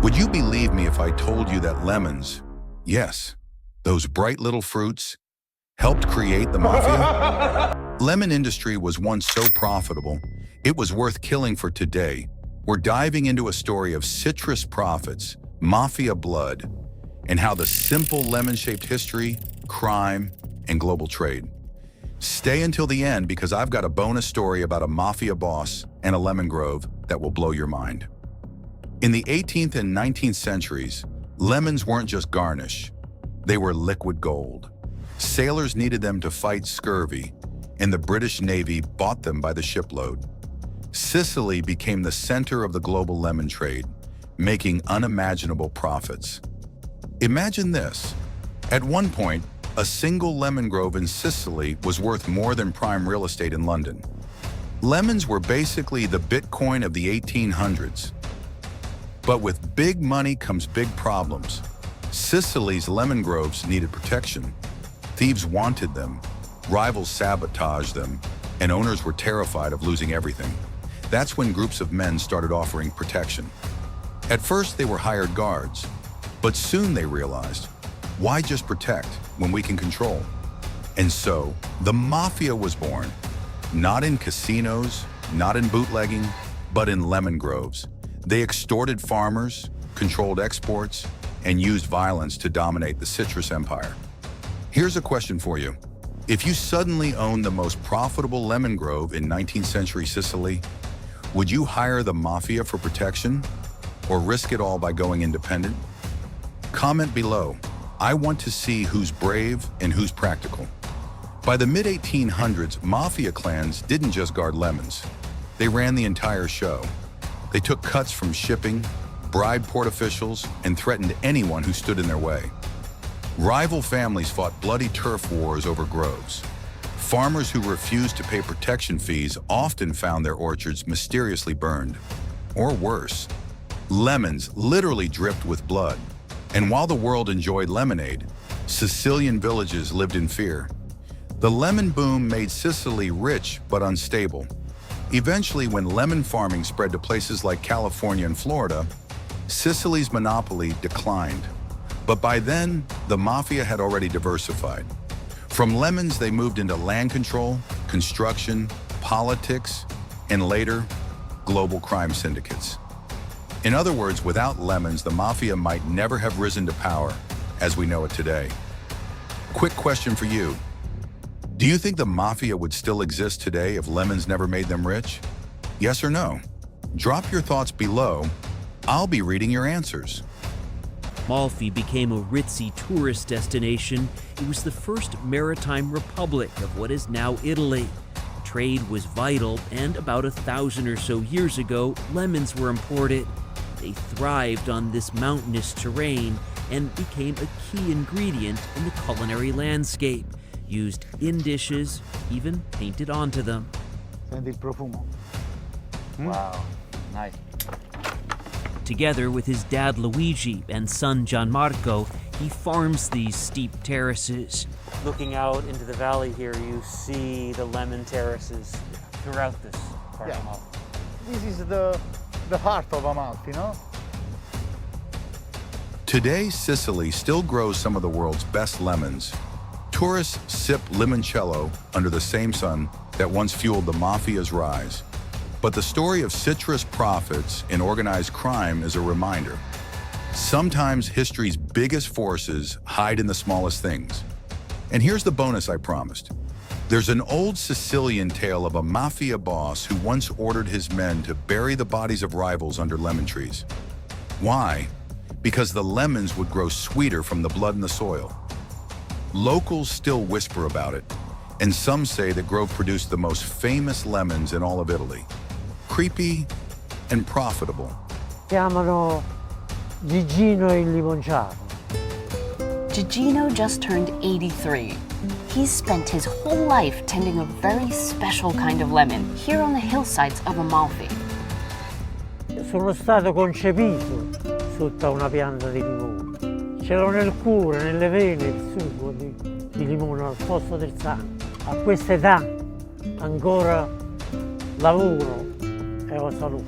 Would you believe me if I told you that lemons, yes, those bright little fruits, helped create the mafia? Lemon industry was once so profitable, it was worth killing for today. We're diving into a story of citrus profits, mafia blood, and how the simple lemon-shaped history, crime, and global trade. Stay until the end because I've got a bonus story about a mafia boss and a lemon grove that will blow your mind. In the 18th and 19th centuries, lemons weren't just garnish. They were liquid gold. Sailors needed them to fight scurvy, and the British Navy bought them by the shipload. Sicily became the center of the global lemon trade, making unimaginable profits. Imagine this. At one point, a single lemon grove in Sicily was worth more than prime real estate in London. Lemons were basically the Bitcoin of the 1800s. But with big money comes big problems. Sicily's lemon groves needed protection. Thieves wanted them, rivals sabotaged them, and owners were terrified of losing everything. That's when groups of men started offering protection. At first, they were hired guards, but soon they realized, why just protect when we can control? And so, the mafia was born, not in casinos, not in bootlegging, but in lemon groves. They extorted farmers, controlled exports, and used violence to dominate the citrus empire. Here's a question for you. If you suddenly owned the most profitable lemon grove in 19th century Sicily, would you hire the mafia for protection or risk it all by going independent? Comment below. I want to see who's brave and who's practical. By the mid-1800s, mafia clans didn't just guard lemons. They ran the entire show. They took cuts from shipping, bribed port officials, and threatened anyone who stood in their way. Rival families fought bloody turf wars over groves. Farmers who refused to pay protection fees often found their orchards mysteriously burned. Or worse, lemons literally dripped with blood. And while the world enjoyed lemonade, Sicilian villages lived in fear. The lemon boom made Sicily rich but unstable. Eventually, when lemon farming spread to places like California and Florida, Sicily's monopoly declined. But by then, the mafia had already diversified. From lemons, they moved into land control, construction, politics, and later, global crime syndicates. In other words, without lemons, the mafia might never have risen to power as we know it today. Quick question for you. Do you think the mafia would still exist today if lemons never made them rich? Yes or no? Drop your thoughts below. I'll be reading your answers. Amalfi became a ritzy tourist destination. It was the first maritime republic of what is now Italy. Trade was vital, and about 1,000 or so years ago, lemons were imported. They thrived on this mountainous terrain and became a key ingredient in the culinary landscape, used in dishes, even painted onto them. Senti il profumo. Wow, nice. Together with his dad Luigi and son Gianmarco, he farms these steep terraces. Looking out into the valley here, you see the lemon terraces throughout this part of Amalfi. This is the heart of Amalfi, no? Today, Sicily still grows some of the world's best lemons. Tourists sip limoncello under the same sun that once fueled the mafia's rise. But the story of citrus profits and organized crime is a reminder. Sometimes history's biggest forces hide in the smallest things. And here's the bonus I promised. There's an old Sicilian tale of a mafia boss who once ordered his men to bury the bodies of rivals under lemon trees. Why? Because the lemons would grow sweeter from the blood in the soil. Locals still whisper about it, and some say the grove produced the most famous lemons in all of Italy. Creepy and profitable. Chiamano Gigino il limonciato. Gigino just turned 83. He's spent his whole life tending a very special kind of lemon here on the hillsides of Amalfi. Sono stato concepito sotto una pianta di limone. Ce l'ho nel cuore, nelle vene, il sugo di limone al posto del sangue. A questa età ancora lavoro e ho salute.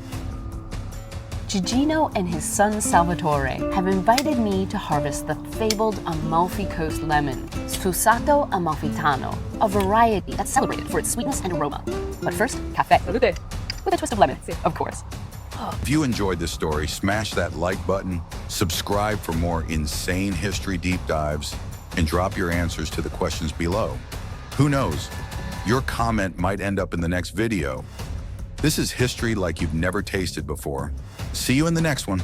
Gigino and his son Salvatore have invited me to harvest the fabled Amalfi Coast lemon, Sfusato Amalfitano, a variety that's celebrated for its sweetness and aroma. But first, cafe. Salute. With a twist of lemon, of course. If you enjoyed this story, smash that like button, subscribe for more insane history deep dives, and drop your answers to the questions below. Who knows? Your comment might end up in the next video. This is history like you've never tasted before. See you in the next one.